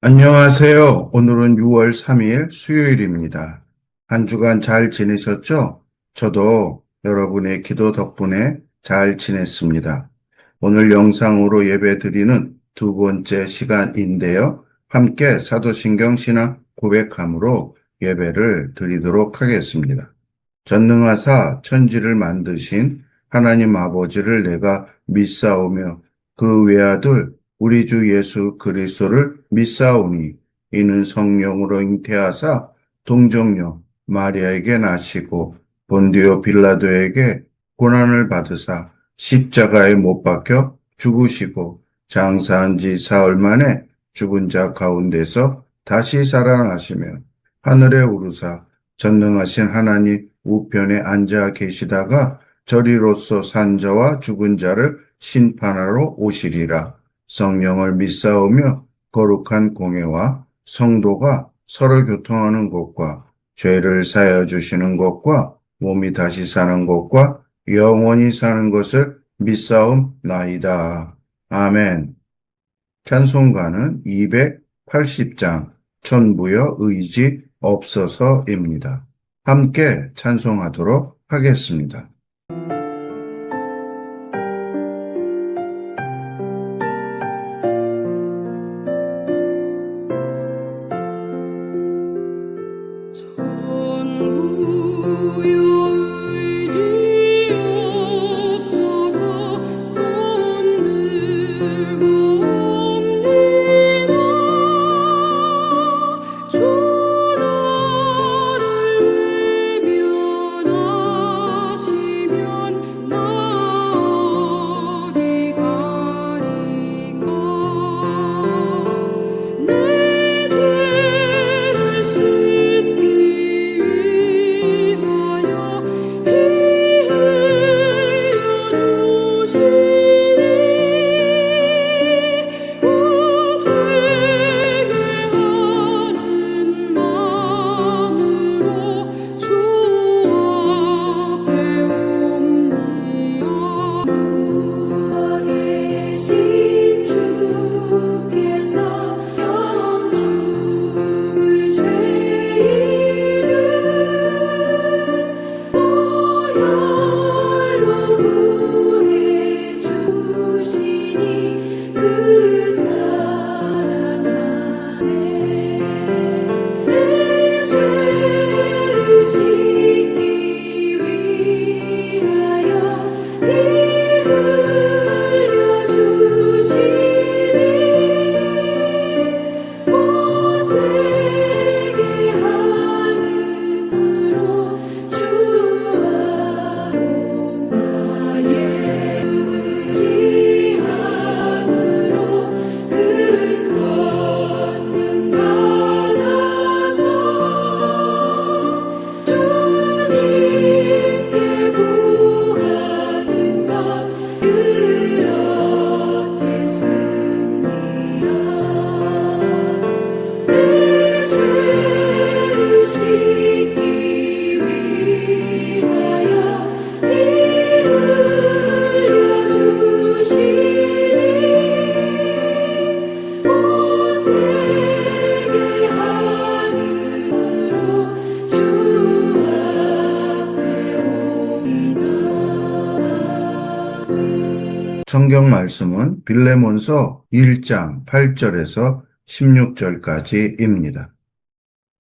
안녕하세요. 오늘은 6월 3일 수요일입니다. 한 주간 잘 지내셨죠? 저도 여러분의 기도 덕분에 잘 지냈습니다. 오늘 영상으로 예배드리는 두 번째 시간인데요. 함께 사도신경 신앙 고백함으로 예배를 드리도록 하겠습니다. 전능하사 천지를 만드신 하나님 아버지를 내가 믿사오며 그 외아들 우리 주 예수 그리스도를 믿사오니 이는 성령으로 잉태하사 동정녀 마리아에게 나시고 본디오 빌라도에게 고난을 받으사 십자가에 못 박혀 죽으시고 장사한 지 사흘 만에 죽은 자 가운데서 다시 살아나시며 하늘에 오르사 전능하신 하나님 우편에 앉아 계시다가 저리로서 산 자와 죽은 자를 심판하러 오시리라. 성령을 믿사오며 거룩한 공예와 성도가 서로 교통하는 것과 죄를 사하여 주시는 것과 몸이 다시 사는 것과 영원히 사는 것을 믿사옵나이다. 아멘. 찬송가는 280장 천부여 의지 없어서입니다. 함께 찬송하도록 하겠습니다. 성경 말씀은 빌레몬서 1장 8절에서 16절까지입니다.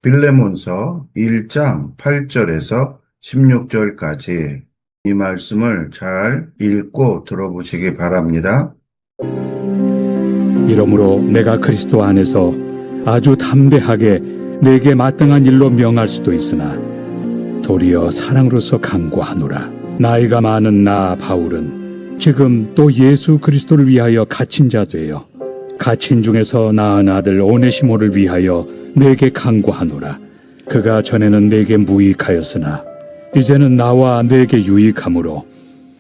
빌레몬서 1장 8절에서 16절까지 이 말씀을 잘 읽고 들어보시기 바랍니다. 이러므로 내가 그리스도 안에서 아주 담대하게 내게 마땅한 일로 명할 수도 있으나 도리어 사랑으로서 강구하노라. 나이가 많은 나 바울은 지금 또 예수 그리스도를 위하여 갇힌 자 되어 갇힌 중에서 낳은 아들 오네시모를 위하여 내게 강구하노라. 그가 전에는 내게 무익하였으나 이제는 나와 내게 유익함으로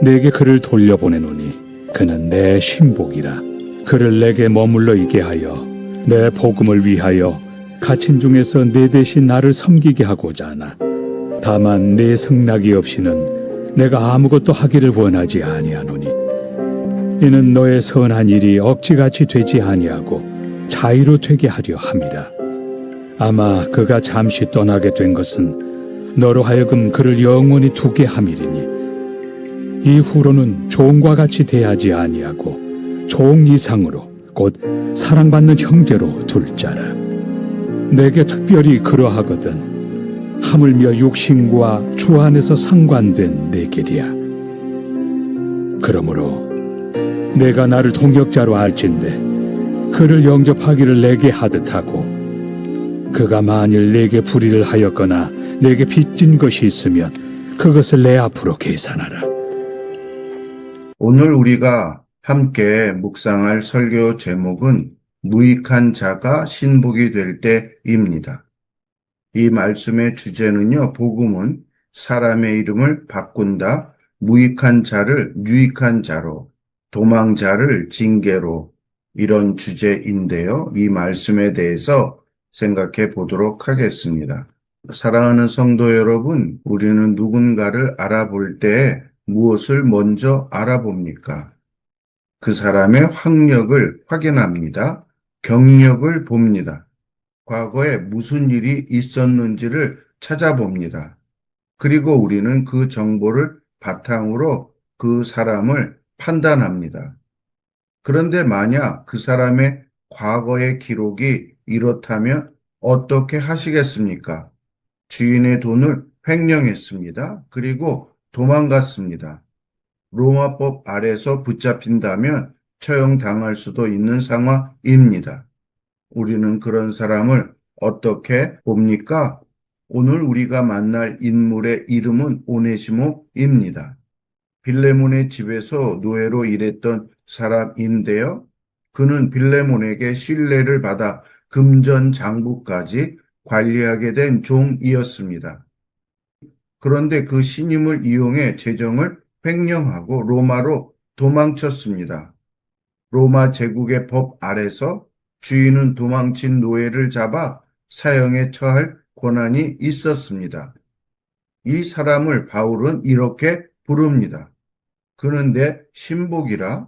내게 그를 돌려보내노니 그는 내 신복이라. 그를 내게 머물러 있게 하여 내 복음을 위하여 갇힌 중에서 내 대신 나를 섬기게 하고자 하나 다만 내 승낙이 없이는 내가 아무것도 하기를 원하지 아니하노니 이는 너의 선한 일이 억지같이 되지 아니하고 자유로 되게 하려 함이라. 아마 그가 잠시 떠나게 된 것은 너로 하여금 그를 영원히 두게 함이리니 이후로는 종과 같이 대하지 아니하고 종 이상으로 곧 사랑받는 형제로 둘 자라. 내게 특별히 그러하거든 하물며 육신과 주 안에서 상관된 내 길이야. 그러므로 내가 나를 동역자로 알진대 그를 영접하기를 내게 하듯 하고 그가 만일 내게 불의를 하였거나 내게 빚진 것이 있으면 그것을 내 앞으로 계산하라. 오늘 우리가 함께 묵상할 설교 제목은 무익한 자가 신복이 될 때입니다. 이 말씀의 주제는요, 복음은 사람의 이름을 바꾼다, 무익한 자를 유익한 자로, 도망자를 징계로, 이런 주제인데요. 이 말씀에 대해서 생각해 보도록 하겠습니다. 사랑하는 성도 여러분, 우리는 누군가를 알아볼 때 무엇을 먼저 알아봅니까? 그 사람의 학력을 확인합니다. 경력을 봅니다. 과거에 무슨 일이 있었는지를 찾아봅니다. 그리고 우리는 그 정보를 바탕으로 그 사람을 판단합니다. 그런데 만약 그 사람의 과거의 기록이 이렇다면 어떻게 하시겠습니까? 주인의 돈을 횡령했습니다. 그리고 도망갔습니다. 로마법 아래서 붙잡힌다면 처형당할 수도 있는 상황입니다. 우리는 그런 사람을 어떻게 봅니까? 오늘 우리가 만날 인물의 이름은 오네시모입니다. 빌레몬의 집에서 노예로 일했던 사람인데요. 그는 빌레몬에게 신뢰를 받아 금전 장부까지 관리하게 된 종이었습니다. 그런데 그 신임을 이용해 재정을 횡령하고 로마로 도망쳤습니다. 로마 제국의 법 아래서 주인은 도망친 노예를 잡아 사형에 처할 권한이 있었습니다. 이 사람을 바울은 이렇게 부릅니다. 그는 내 신복이라.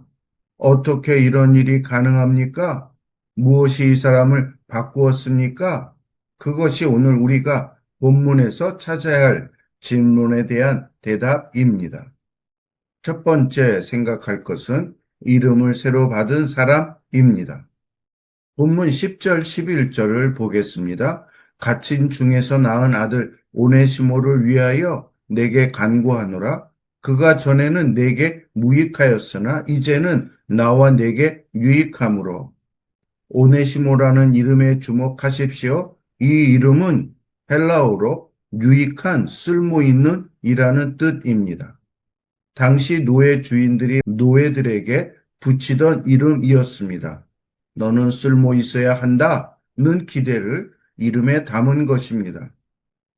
어떻게 이런 일이 가능합니까? 무엇이 이 사람을 바꾸었습니까? 그것이 오늘 우리가 본문에서 찾아야 할 질문에 대한 대답입니다. 첫 번째 생각할 것은 이름을 새로 받은 사람입니다. 본문 10절, 11절을 보겠습니다. 갇힌 중에서 낳은 아들 오네시모를 위하여 내게 간구하노라. 그가 전에는 내게 무익하였으나 이제는 나와 내게 유익함으로. 오네시모라는 이름에 주목하십시오. 이 이름은 헬라어로 유익한, 쓸모있는 이라는 뜻입니다. 당시 노예 주인들이 노예들에게 붙이던 이름이었습니다. 너는 쓸모 있어야 한다는 기대를 이름에 담은 것입니다.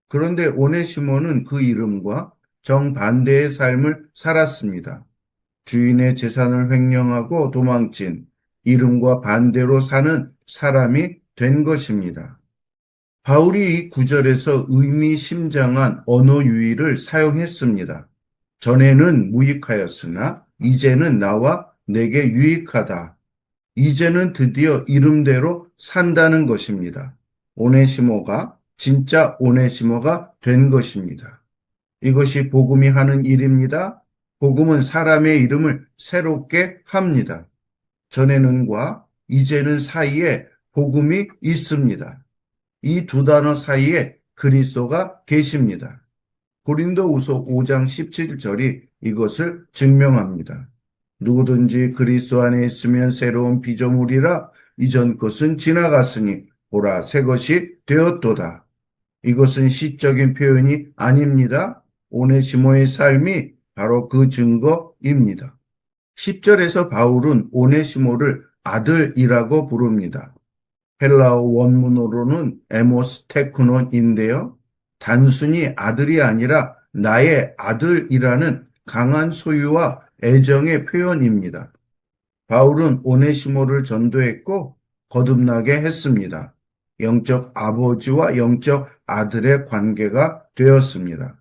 그런데 오네시모는 그 이름과 정반대의 삶을 살았습니다. 주인의 재산을 횡령하고 도망친 이름과 반대로 사는 사람이 된 것입니다. 바울이 이 구절에서 의미심장한 언어 유희를 사용했습니다. 전에는 무익하였으나 이제는 나와 내게 유익하다. 이제는 드디어 이름대로 산다는 것입니다. 오네시모가 진짜 오네시모가 된 것입니다. 이것이 복음이 하는 일입니다. 복음은 사람의 이름을 새롭게 합니다. 전에는과 이제는 사이에 복음이 있습니다. 이 두 단어 사이에 그리스도가 계십니다. 고린도후서 5장 17절이 이것을 증명합니다. 누구든지 그리스도 안에 있으면 새로운 피조물이라 이전 것은 지나갔으니 보라 새 것이 되었도다. 이것은 시적인 표현이 아닙니다. 오네시모의 삶이 바로 그 증거입니다. 10절에서 바울은 오네시모를 아들이라고 부릅니다. 헬라어 원문으로는 에모스테크논인데요. 단순히 아들이 아니라 나의 아들이라는 강한 소유와 애정의 표현입니다. 바울은 오네시모를 전도했고 거듭나게 했습니다. 영적 아버지와 영적 아들의 관계가 되었습니다.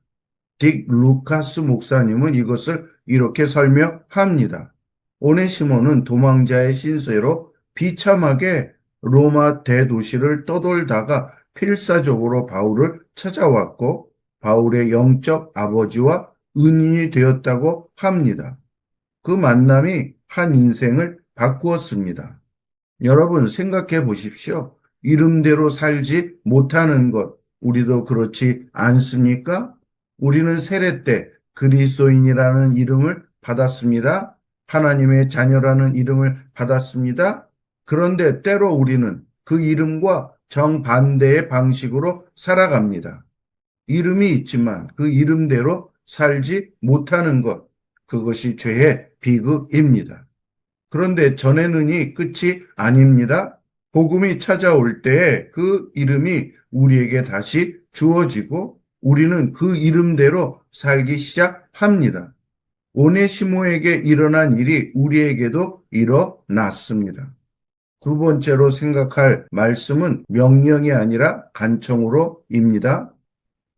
딕 루카스 목사님은 이것을 이렇게 설명합니다. 오네시모는 도망자의 신세로 비참하게 로마 대도시를 떠돌다가 필사적으로 바울을 찾아왔고 바울의 영적 아버지와 은인이 되었다고 합니다. 그 만남이 한 인생을 바꾸었습니다. 여러분 생각해 보십시오. 이름대로 살지 못하는 것, 우리도 그렇지 않습니까? 우리는 세례 때 그리스도인이라는 이름을 받았습니다. 하나님의 자녀라는 이름을 받았습니다. 그런데 때로 우리는 그 이름과 정반대의 방식으로 살아갑니다. 이름이 있지만 그 이름대로 살지 못하는 것, 그것이 죄의 비극입니다. 그런데 전에는이 끝이 아닙니다. 복음이 찾아올 때 그 이름이 우리에게 다시 주어지고 우리는 그 이름대로 살기 시작합니다. 오네시모에게 일어난 일이 우리에게도 일어났습니다. 두 번째로 생각할 말씀은 명령이 아니라 간청으로입니다.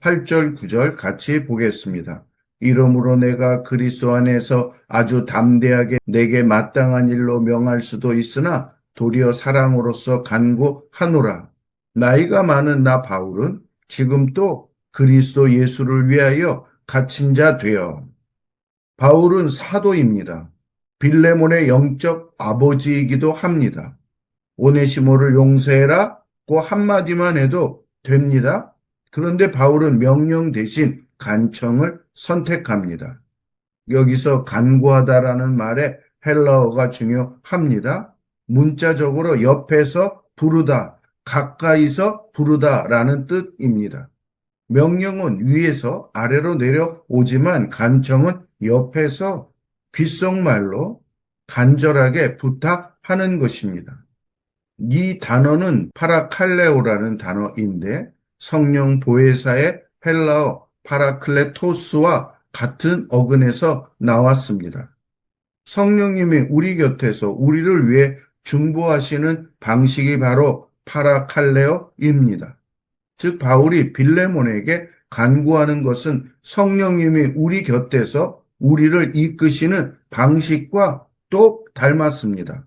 8절, 9절 같이 보겠습니다. 이러므로 내가 그리스도 안에서 아주 담대하게 내게 마땅한 일로 명할 수도 있으나 도리어 사랑으로서 간구하노라. 나이가 많은 나 바울은 지금 또 그리스도 예수를 위하여 갇힌 자 되어. 바울은 사도입니다. 빌레몬의 영적 아버지이기도 합니다. 오네시모를 용서해라고 한마디만 해도 됩니다. 그런데 바울은 명령 대신 간청을 선택합니다. 여기서 간구하다라는 말에 헬라어가 중요합니다. 문자적으로 옆에서 부르다, 가까이서 부르다라는 뜻입니다. 명령은 위에서 아래로 내려오지만 간청은 옆에서 귓속말로 간절하게 부탁하는 것입니다. 이 단어는 파라칼레오라는 단어인데 성령 보혜사의 헬라어 파라클레토스와 같은 어근에서 나왔습니다. 성령님이 우리 곁에서 우리를 위해 중보하시는 방식이 바로 파라칼레오입니다. 즉 바울이 빌레몬에게 간구하는 것은 성령님이 우리 곁에서 우리를 이끄시는 방식과 똑 닮았습니다.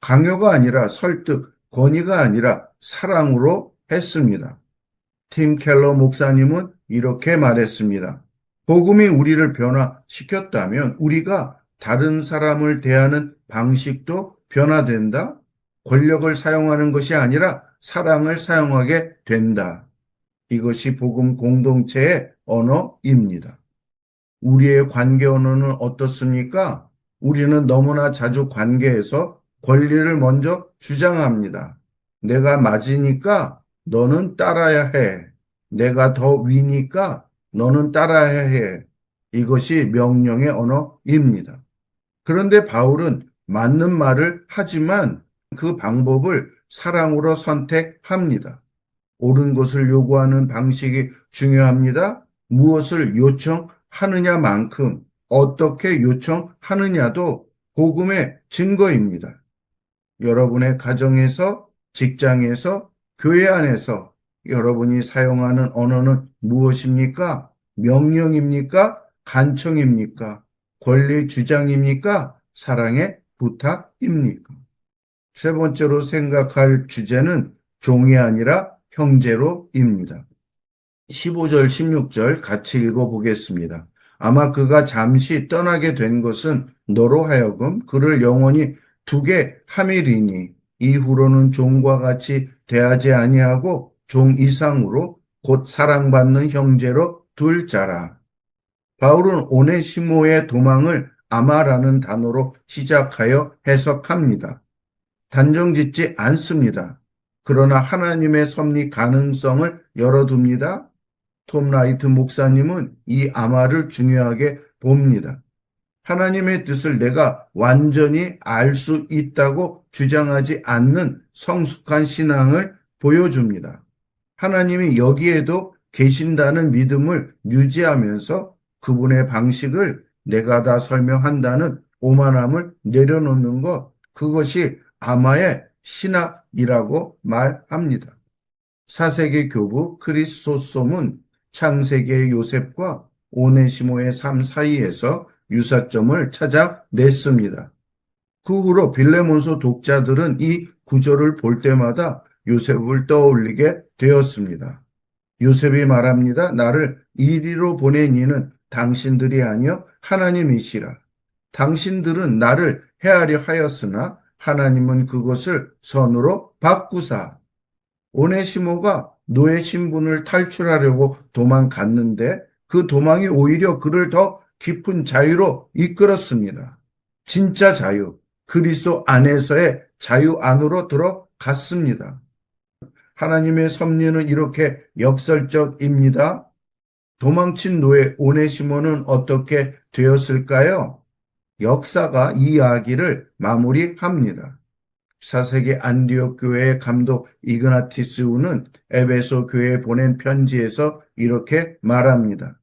강요가 아니라 설득, 권위가 아니라 사랑으로 했습니다. 팀 켈러 목사님은 이렇게 말했습니다. 복음이 우리를 변화시켰다면 우리가 다른 사람을 대하는 방식도 변화된다. 권력을 사용하는 것이 아니라 사랑을 사용하게 된다. 이것이 복음 공동체의 언어입니다. 우리의 관계 언어는 어떻습니까? 우리는 너무나 자주 관계에서 권리를 먼저 주장합니다. 내가 맞으니까 너는 따라야 해. 내가 더 위니까 너는 따라야 해. 이것이 명령의 언어입니다. 그런데 바울은 맞는 말을 하지만 그 방법을 사랑으로 선택합니다. 옳은 것을 요구하는 방식이 중요합니다. 무엇을 요청하느냐만큼 어떻게 요청하느냐도 복음의 증거입니다. 여러분의 가정에서, 직장에서, 교회 안에서 여러분이 사용하는 언어는 무엇입니까? 명령입니까? 간청입니까? 권리 주장입니까? 사랑의 부탁입니까? 세 번째로 생각할 주제는 종이 아니라 형제로입니다. 15절, 16절 같이 읽어보겠습니다. 아마 그가 잠시 떠나게 된 것은 너로 하여금 그를 영원히 두게 함이리니 이후로는 종과 같이 대하지 아니하고 종 이상으로 곧 사랑받는 형제로 둘 자라. 바울은 오네시모의 도망을 아마라는 단어로 시작하여 해석합니다. 단정짓지 않습니다. 그러나 하나님의 섭리 가능성을 열어둡니다. 톰 라이트 목사님은 이 아마를 중요하게 봅니다. 하나님의 뜻을 내가 완전히 알 수 있다고 주장하지 않는 성숙한 신앙을 보여줍니다. 하나님이 여기에도 계신다는 믿음을 유지하면서 그분의 방식을 내가 다 설명한다는 오만함을 내려놓는 것, 그것이 아마의 신학이라고 말합니다. 4세기 교부 크리소솜은 창세기의 요셉과 오네시모의 삶 사이에서 유사점을 찾아냈습니다. 그 후로 빌레몬서 독자들은 이 구절을 볼 때마다 요셉을 떠올리게 되었습니다. 요셉이 말합니다. 나를 이리로 보낸 이는 당신들이 아니여 하나님이시라. 당신들은 나를 해하려 하였으나 하나님은 그것을 선으로 바꾸사. 오네시모가 노예 신분을 탈출하려고 도망갔는데 그 도망이 오히려 그를 더 깊은 자유로 이끌었습니다. 진짜 자유, 그리스도 안에서의 자유 안으로 들어갔습니다. 하나님의 섭리는 이렇게 역설적입니다. 도망친 노예 오네시모는 어떻게 되었을까요? 역사가 이 이야기를 마무리합니다. 4세기 안디옥 교회의 감독 이그나티스우는 에베소 교회에 보낸 편지에서 이렇게 말합니다.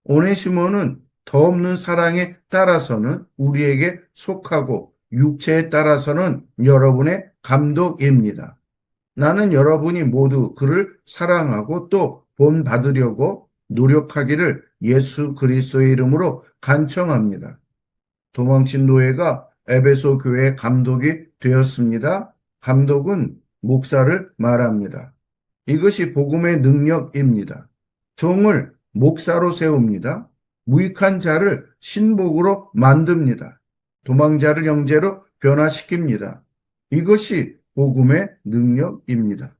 오네시모는 더 없는 사랑에 따라서는 우리에게 속하고 육체에 따라서는 여러분의 감독입니다. 나는 여러분이 모두 그를 사랑하고 또 본받으려고 노력하기를 예수 그리스도의 이름으로 간청합니다. 도망친 노예가 에베소 교회의 감독이 되었습니다. 감독은 목사를 말합니다. 이것이 복음의 능력입니다. 종을 목사로 세웁니다. 무익한 자를 신복으로 만듭니다. 도망자를 형제로 변화시킵니다. 이것이 복음의 능력입니다.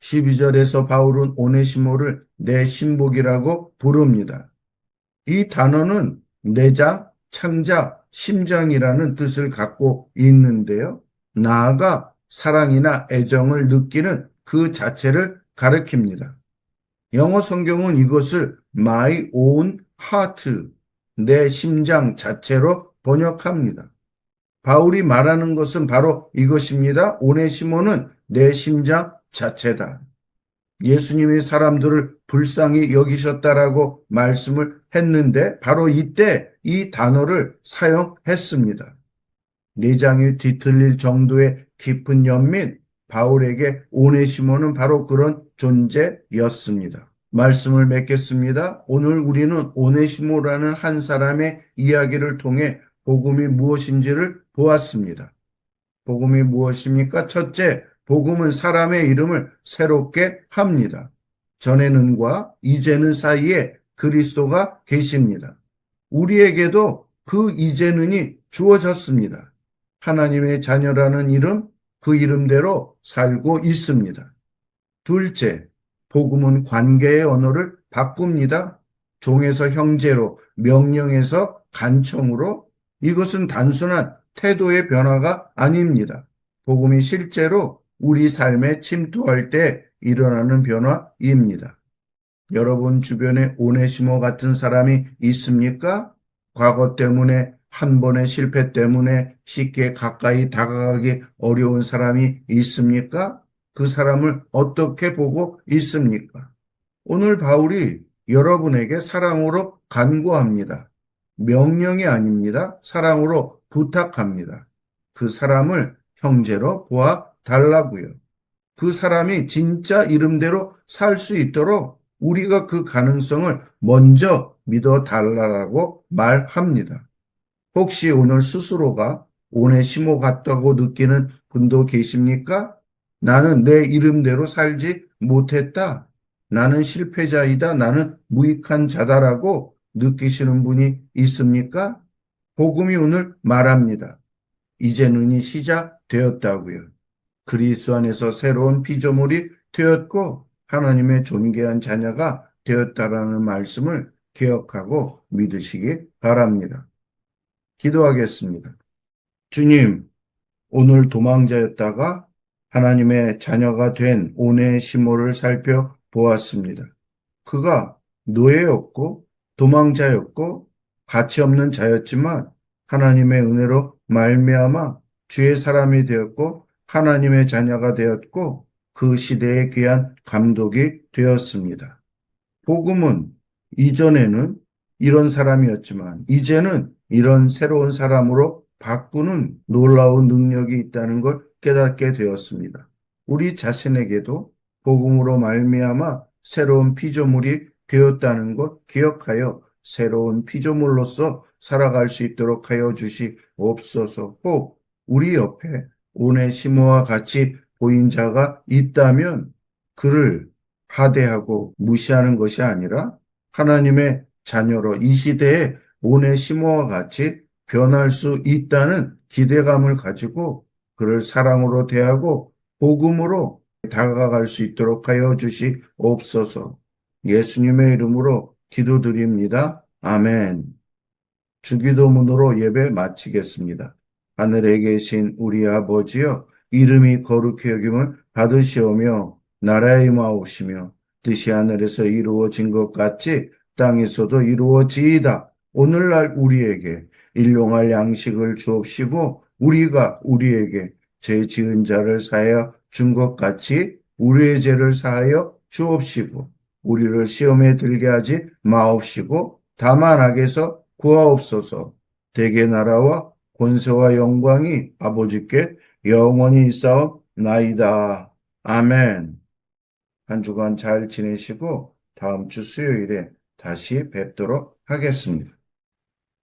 12절에서 바울은 오네시모를 내 신복이라고 부릅니다. 이 단어는 내장, 창자, 심장이라는 뜻을 갖고 있는데요. 나아가 사랑이나 애정을 느끼는 그 자체를 가리킵니다. 영어 성경은 이것을 my own heart, 내 심장 자체로 번역합니다. 바울이 말하는 것은 바로 이것입니다. 오네시모는 내 심장 자체다. 예수님이 사람들을 불쌍히 여기셨다라고 말씀을 했는데 바로 이때 이 단어를 사용했습니다. 내장이 뒤틀릴 정도의 깊은 연민, 바울에게 오네시모는 바로 그런 존재였습니다. 말씀을 맺겠습니다. 오늘 우리는 오네시모라는 한 사람의 이야기를 통해 복음이 무엇인지를 보았습니다. 복음이 무엇입니까? 첫째, 복음은 사람의 이름을 새롭게 합니다. 전에는과 이제는 사이에 그리스도가 계십니다. 우리에게도 그 이제는이 주어졌습니다. 하나님의 자녀라는 이름, 그 이름대로 살고 있습니다. 둘째, 복음은 관계의 언어를 바꿉니다. 종에서 형제로, 명령에서 간청으로. 이것은 단순한 태도의 변화가 아닙니다. 복음이 실제로 우리 삶에 침투할 때 일어나는 변화입니다. 여러분 주변에 오네시모 같은 사람이 있습니까? 과거 때문에, 한 번의 실패 때문에 쉽게 가까이 다가가기 어려운 사람이 있습니까? 그 사람을 어떻게 보고 있습니까? 오늘 바울이 여러분에게 사랑으로 간구합니다. 명령이 아닙니다. 사랑으로 부탁합니다. 그 사람을 형제로 보아 달라고요. 그 사람이 진짜 이름대로 살 수 있도록 우리가 그 가능성을 먼저 믿어 달라고 말합니다. 혹시 오늘 스스로가 오네시모 같다고 느끼는 분도 계십니까? 나는 내 이름대로 살지 못했다. 나는 실패자이다. 나는 무익한 자다라고 느끼시는 분이 있습니까? 복음이 오늘 말합니다. 이제 눈이 시작되었다고요. 그리스도 안에서 새로운 피조물이 되었고 하나님의 존귀한 자녀가 되었다라는 말씀을 기억하고 믿으시기 바랍니다. 기도하겠습니다. 주님, 오늘 도망자였다가 하나님의 자녀가 된 오네시모를 살펴보았습니다. 그가 노예였고 도망자였고 가치 없는 자였지만 하나님의 은혜로 말미암아 주의 사람이 되었고 하나님의 자녀가 되었고 그 시대의 귀한 감독이 되었습니다. 복음은 이전에는 이런 사람이었지만 이제는 이런 새로운 사람으로 바꾸는 놀라운 능력이 있다는 걸 깨닫게 되었습니다. 우리 자신에게도 복음으로 말미암아 새로운 피조물이 되었다는 것 기억하여 새로운 피조물로서 살아갈 수 있도록 하여 주시옵소서. 꼭 우리 옆에 오네시모와 같이 보인 자가 있다면 그를 하대하고 무시하는 것이 아니라 하나님의 자녀로 이 시대에 오네시모와 같이 변할 수 있다는 기대감을 가지고 그를 사랑으로 대하고 복음으로 다가갈 수 있도록 하여 주시옵소서. 예수님의 이름으로 기도드립니다. 아멘. 주기도문으로 예배 마치겠습니다. 하늘에 계신 우리 아버지여, 이름이 거룩히 여김을 받으시오며 나라의 임하옵시며 뜻이 하늘에서 이루어진 것 같이 땅에서도 이루어지이다. 오늘날 우리에게 일용할 양식을 주옵시고 우리가 우리에게 죄 지은 자를 사하여 준 것 같이 우리의 죄를 사하여 주옵시고 우리를 시험에 들게 하지 마옵시고 다만 악에서 구하옵소서. 대개 나라와 권세와 영광이 아버지께 영원히 있사옵나이다. 아멘. 한 주간 잘 지내시고 다음 주 수요일에 다시 뵙도록 하겠습니다.